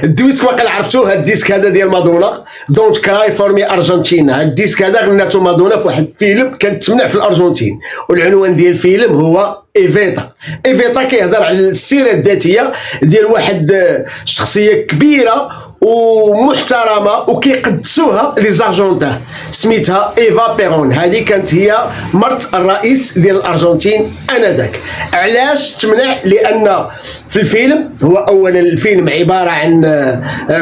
الديسك واقيلا عرفتوه، هاد الديسك هذا ديال مادونا، دونت كراي فور مي ارجنتين. هاد الديسك هذا غناتو مادونا في واحد الفيلم كانت تمنع في الارجنتين، والعنوان ديال الفيلم هو ايفيتا. ايفيتا كيهضر على السيره الذاتيه ديال واحد شخصيه كبيره ومحترمه وكيقدسوها لي زارجونتان، سميتها ايفا بيرون. هذه كانت هي مرت الرئيس ديال الارجنتين انذاك. علاش تمنع؟ لان في الفيلم، هو اولا الفيلم عباره عن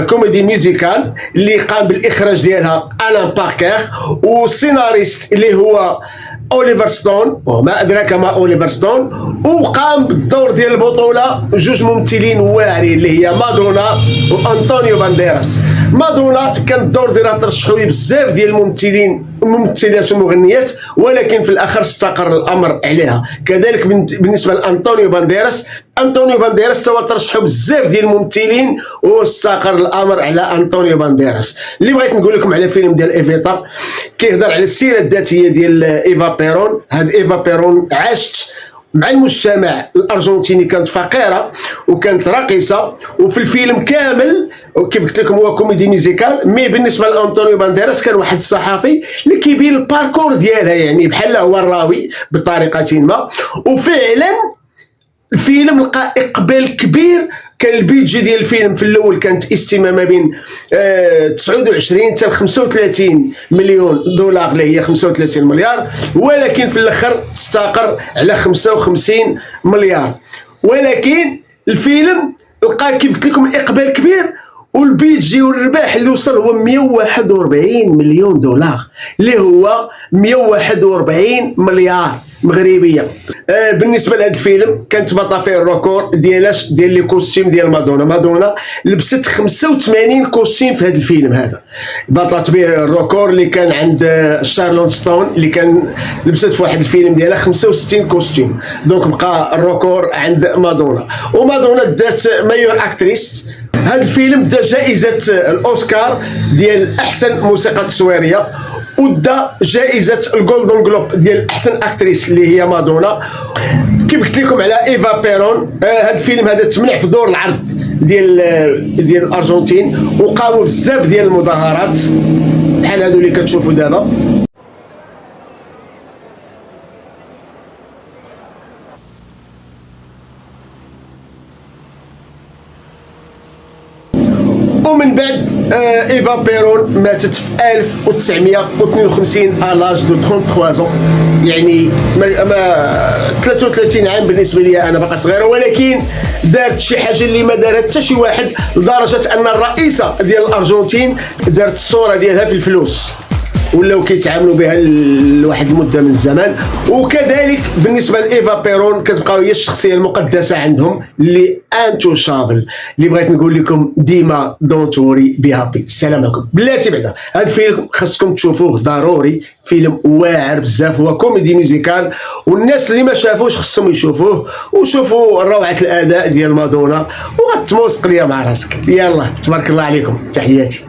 كوميدي ميوزيكال اللي قام بالاخراج ديالها الان باركر، والسيناريست اللي هو اوليفر ستون، وما ادراك ما اوليفر ستون. وقام بالدور ديال البطوله جوج ممثلين واعرين اللي هي مادونا وانطونيو بانديراس. مادونا كان الدور ديالها ترشحوا لي بزاف ديال الممثلات والمغنيات، ولكن في الاخر استقر الامر عليها. كذلك بالنسبه لانطونيو بانديراس، هو ترشحوا بزاف ديال الممثلين واستقر الامر على انطونيو بانديراس. اللي بغيت نقول لكم على فيلم ديال ايفيتا، كيهضر على السيره الذاتيه ديال ايفا بيرون. هاد ايفا بيرون عاشت مع المجتمع الارجنتيني، كانت فقيره وكانت راقصه. وفي الفيلم كامل كيف قلت لكم هو كوميدي ميوزيكال، مي بالنسبه لانطونيو بانديراس كان واحد الصحفي اللي كيبين الباركور ديالها، يعني بحال هو الراوي بطريقه ما. وفعلا الفيلم لقى اقبال كبير. كان البيدجي ديال الفيلم في الاول كانت استماء ما بين 29 حتى 35 مليون دولار اللي هي 35 مليار، ولكن في الاخر استقر على 55 مليار. ولكن الفيلم لقى كيف قلت لكم الاقبال كبير، والبيدجي والربح اللي وصل هو 141 مليون دولار، اللي هو 141 مليار مغربيه. بالنسبه لهذا الفيلم كانت باطا فيه الريكور ديال لي كوستيم ديال مادونا لبست 85 كوستيم في هذا الفيلم هذا. باطات به الريكور اللي كان عند شارلون ستون اللي كان لبست في واحد الفيلم ديالها 65 كوستيم. دونك بقى الريكور عند مادونا. ومادونا دات مايور اكتريس. هذا الفيلم دا جائزه الاوسكار ديال احسن موسيقى تصويريه، ودا جائزه الجولدن جلوب ديال احسن اكتريس اللي هي مادونا. كيف قلت لكم على ايفا بيرون، هذا الفيلم هذا تمنع في دور العرض ديال الارجنتين، وقاموا بزاف ديال المظاهرات بحال هادو اللي كتشوفوا دابا. ومن بعد ايفا بيرون ماتت في 1952 الاج دو 33 ans، يعني 33 عام بالنسبه لي انا باقا صغيره، ولكن دارت شي حاجه اللي ما دارها حتى شي واحد، لدرجه ان الرئيسه ديال الارجنتين دارت الصوره ديالها في الفلوس، ولاو كيتعاملوا بها لواحد المده من الزمان. وكذلك بالنسبه لايفا بيرون كتبقى هي الشخصيه المقدسه عندهم اللي انتوشابل. اللي بغيت نقول لكم ديما دونت وري بي هابي. السلام عليكم. بلاتي بعدا هذا الفيلم خاصكم تشوفوه ضروري، فيلم واعر بزاف، هو كوميدي ميوزيكال، والناس اللي ما شافوش خاصهم يشوفوه وشوفوا روعه الاداء ديال مادونا، وغتموسق ليا مع راسك. يلا تبارك الله عليكم، تحياتي.